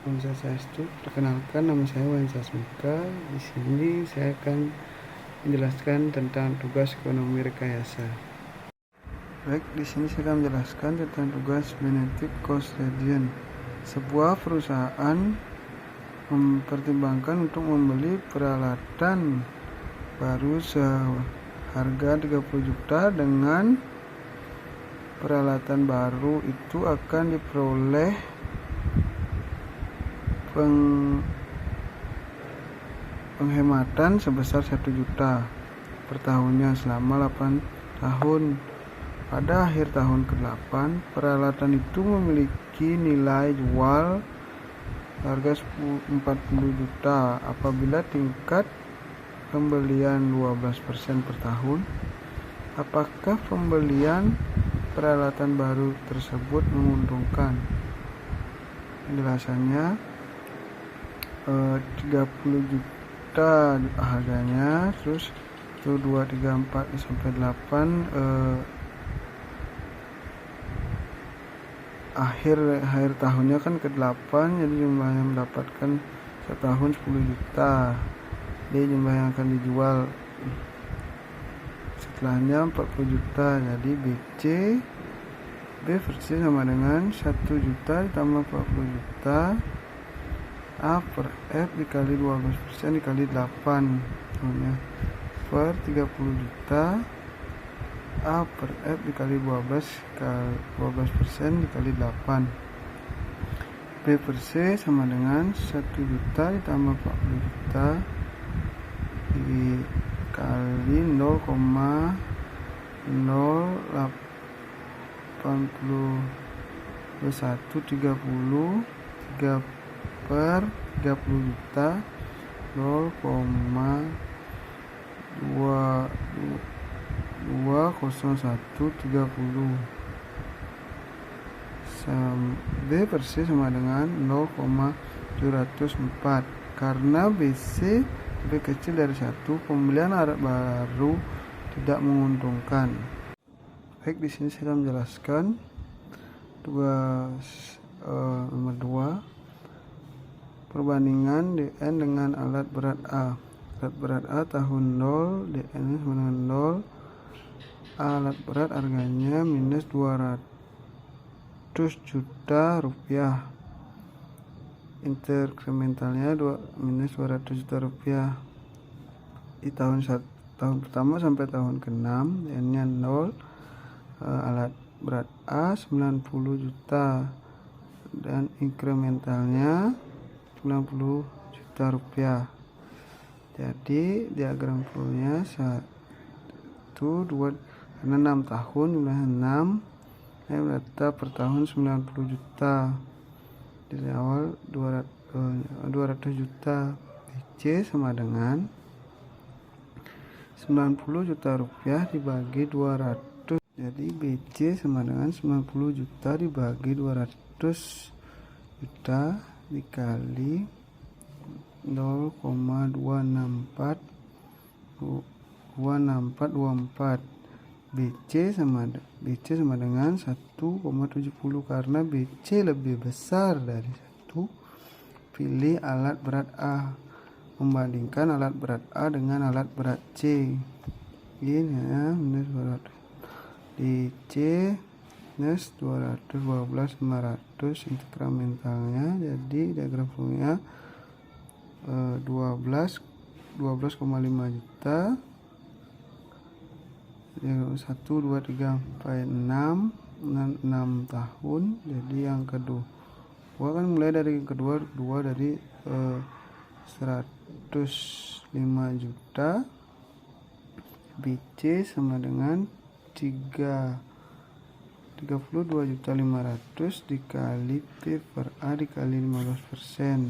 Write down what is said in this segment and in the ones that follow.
Om Swastiastu. Perkenalkan, nama saya Wan Sasmika. Di sini saya akan menjelaskan tentang tugas ekonomi rekayasa. Baik, di sini saya akan menjelaskan tentang tugas benefit cost region. Sebuah perusahaan mempertimbangkan untuk membeli peralatan baru seharga 30 juta. Dengan peralatan baru itu akan diperoleh penghematan sebesar 1 juta per tahunnya selama 8 tahun. Pada akhir tahun ke-8, peralatan itu memiliki nilai jual harga 40 juta. Apabila tingkat pembelian 12% per tahun, apakah pembelian peralatan baru tersebut menguntungkan? Penjelasannya, 30 juta harganya, terus 1, 2, 3, 4 sampai 8 akhir tahunnya kan ke-8, jadi jumlah yang mendapatkan setahun 10 juta. Jadi jumlah yang akan dijual setelahnya 40 juta. Jadi B versi sama dengan 1 juta ditambah 40 juta A per F dikali 12% dikali 8 per 30 juta A per F dikali 12% dikali 8. B per C sama dengan 1 juta ditambah 40 juta dikali 0,08130 3 per 30 juta 0,20130. B per C sama dengan 0,704. Karena BC lebih kecil dari 1, pembelian alat baru tidak menguntungkan. Baik, di sini saya akan menjelaskan tugas nomor 2, perbandingan DN dengan alat berat A. Alat berat A tahun 0, DN sama dengan 0. Alat berat harganya minus 200 juta rupiah. Inkrementalnya minus 200 juta rupiah di tahun pertama sampai tahun ke-6. DN-nya 0. Alat berat A 90 juta dan inkrementalnya 90 juta rupiah. Jadi diagram flow-nya 1, 2, karena 6 tahun jumlahnya 6, data per tahun 90 juta. Dari awal 200 juta. BC sama dengan 90 juta rupiah dibagi 200. Jadi BC sama dengan 90 juta dibagi 200 juta dikali 0,26424. BC sama dengan 1,70. Karena BC lebih besar dari 1, pilih alat berat A. Membandingkan alat berat A dengan alat berat C. Ini ya, minus 200 di C minus 212 500 inkrementalnya. Jadi diagram flow-nya 12,5 juta. 1, 2, 3, 4, 6 tahun. Jadi yang kedua kan mulai dari yang kedua, dari 105 juta. BC sama dengan 32.500 dikali P per A dikali 15%,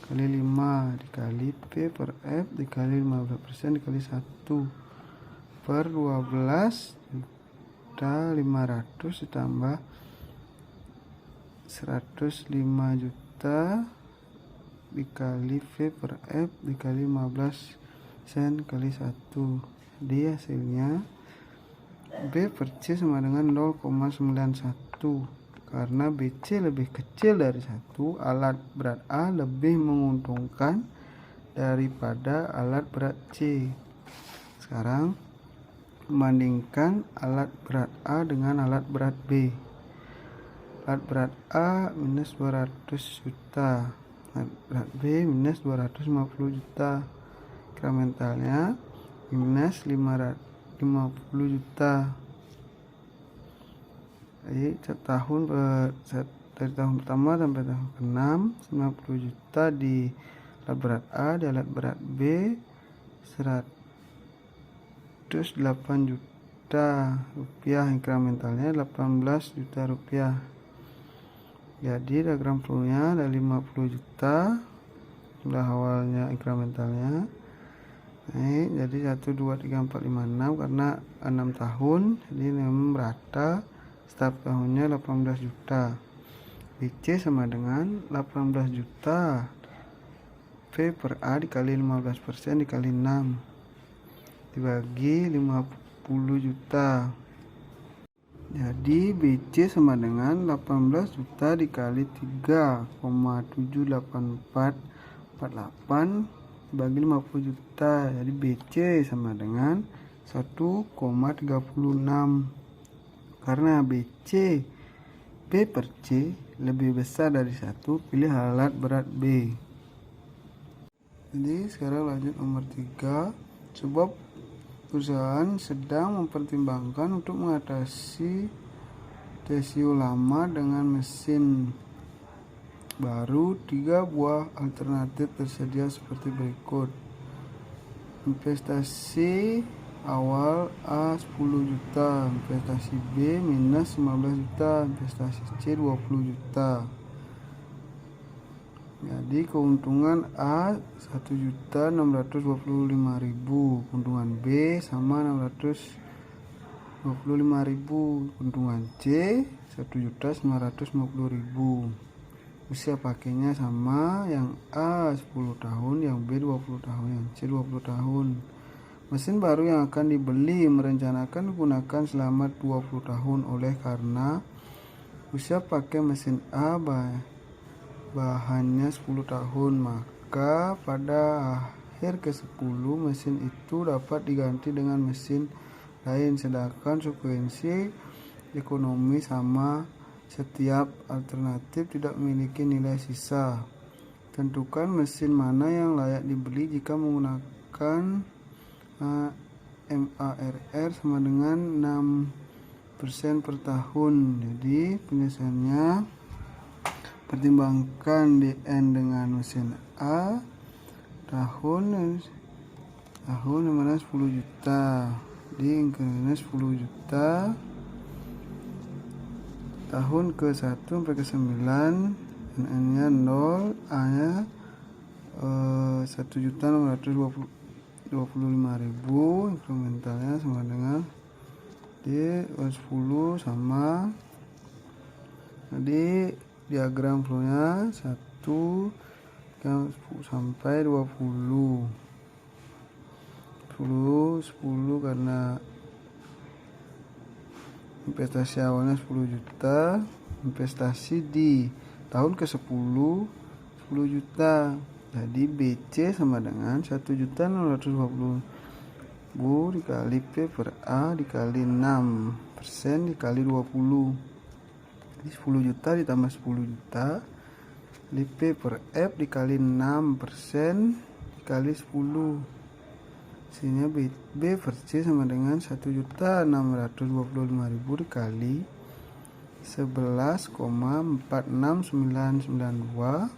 kali 5 dikali P per F dikali 15% dikali 1 per 12.500 ditambah 105 juta dikali V per F dikali 15% kali 1. Jadi hasilnya B per C sama dengan 0,91. Karena BC lebih kecil dari 1, alat berat A lebih menguntungkan daripada alat berat C. Sekarang membandingkan alat berat A dengan alat berat B. Alat berat A minus 200 juta, alat berat B minus 250 juta, inkrementalnya minus 550 juta. Jadi dari tahun pertama sampai tahun ke-6, 90 juta di alat berat A, di alat berat B 108 juta rupiah, inkrementalnya 18 juta rupiah. Jadi diagram flow-nya ada 50 juta jumlah awalnya, inkrementalnya naik jadi 1, 2, 3, 4, 5, 6 karena 6 tahun, jadi memang merata. Setiap tahunnya 18 juta. BC sama dengan 18 juta V per A dikali 15% dikali 6 dibagi 50 juta. Jadi BC sama dengan 18 juta dikali 3,78448 dibagi 50 juta. Jadi BC sama dengan 1,36. Karena BC B per C lebih besar dari 1, pilih alat berat B. Jadi sekarang lanjut nomor 3. Sebuah perusahaan sedang mempertimbangkan untuk mengatasi TCU lama dengan mesin baru. 3 buah alternatif tersedia seperti berikut. Investasi awal A 10 juta, investasi B minus 15 juta, investasi C 20 juta. Jadi keuntungan A 1.625.000, keuntungan B sama 625.000, keuntungan C 1.950.000. Usia pakainya sama, yang A 10 tahun, yang B 20 tahun, yang C 20 tahun. Mesin baru yang akan dibeli merencanakan digunakan selama 20 tahun. Oleh karena usia pakai mesin A bahannya 10 tahun, maka pada akhir ke-10 mesin itu dapat diganti dengan mesin lain, sedangkan frekuensi ekonomi sama. Setiap alternatif tidak memiliki nilai sisa. Tentukan mesin mana yang layak dibeli jika menggunakan MARR sama dengan 6% per tahun. Jadi penyelesaiannya, pertimbangkan DN dengan mesin A tahun dimana 10 juta, di inkrementalnya 10 juta tahun ke-1 sampai ke-9, NN-nya 0, A-nya 1.625.000, inkrementalnya sama dengan D10 sama. Jadi diagram flow-nya 1 sampai 20. 10 karena investasi awalnya 10 juta, investasi di tahun ke-10 10 juta. Jadi BC sama dengan 1.650.000 dikali P per A dikali 6% dikali 20. Jadi 10 juta ditambah 10 juta dikali P per F dikali 6% dikali 10. Sehingga B per C sama dengan 1.625.000 dikali 11,46992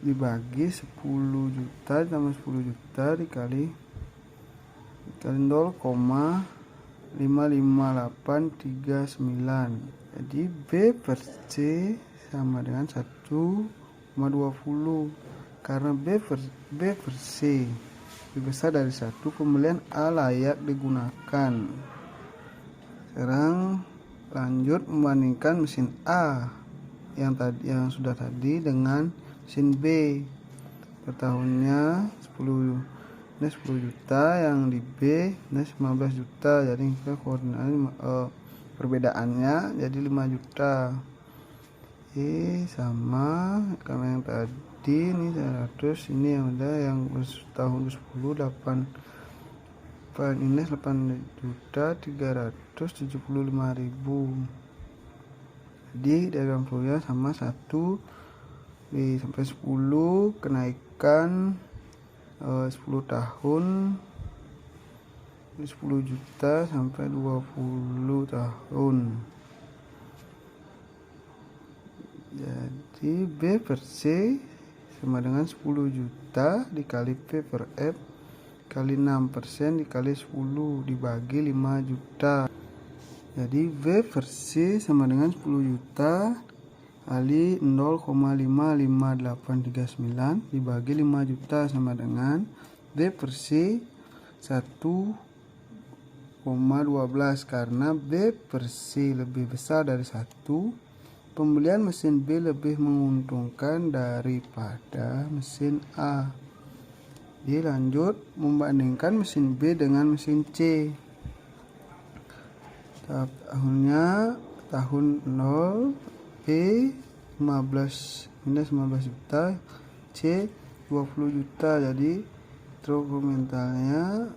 dibagi 10 juta ditambah 10 juta dikali 0,55839. Jadi B per C sama dengan 1,20. Karena B per C lebih besar dari 1, pembelian A layak digunakan. Sekarang lanjut membandingkan mesin A yang sudah tadi dengan mesin B. Per tahunnya 10 juta, yang di B 15 juta. Jadi kita koordinatnya perbedaannya jadi 5 juta. Oke, sama kalau yang tadi ini 100, ini yang udah yang tahun 10 8 ini 8.375.000. Jadi diagram Fourier sama 1 sampai 10 kenaikan 10 tahun 10 juta sampai 20 tahun. Jadi B per C sama dengan 10 juta dikali P per F kali 6% dikali 10 dibagi 5 juta. Jadi V per C sama dengan 10 juta kali 0,55839 dibagi 5 juta sama dengan V per C 1,12, karena B per C lebih besar dari 1. Pembelian mesin B lebih menguntungkan daripada mesin A. Jadi lanjut membandingkan mesin B dengan mesin C. Tahunnya tahun 0, B 15 juta, C 20 juta. Jadi instrumentalnya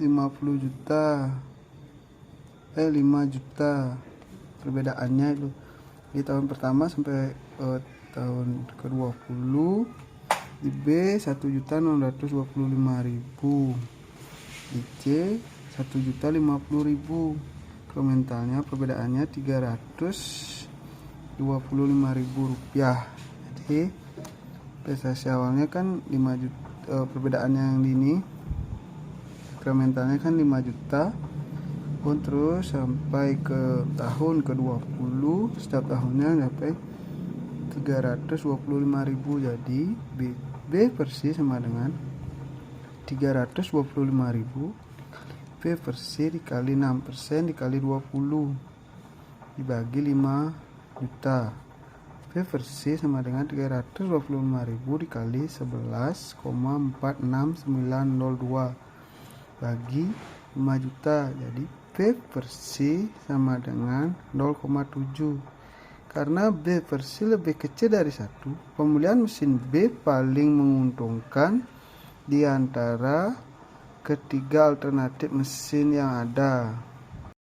50 juta 5 juta perbedaannya itu di tahun pertama sampai tahun ke-20. Di B 1.625.000, di C 1.050.000. Instrumentalnya perbedaannya 325.000 rupiah. Jadi prestasi awalnya kan 5 juta, perbedaannya yang ini instrumentalnya kan 5 juta, terus sampai ke tahun ke-20 setiap tahunnya sampai 325.000. Jadi B per C sama dengan 325.000 P per C dikali 6% dikali 20 dibagi 5 juta. P per C sama dengan 325.000 dikali 11,46902 bagi 5 juta. Jadi P per C sama dengan 0,7. Karena B per C lebih kecil dari 1, pembelian mesin B paling menguntungkan di antara ketiga alternatif mesin yang ada.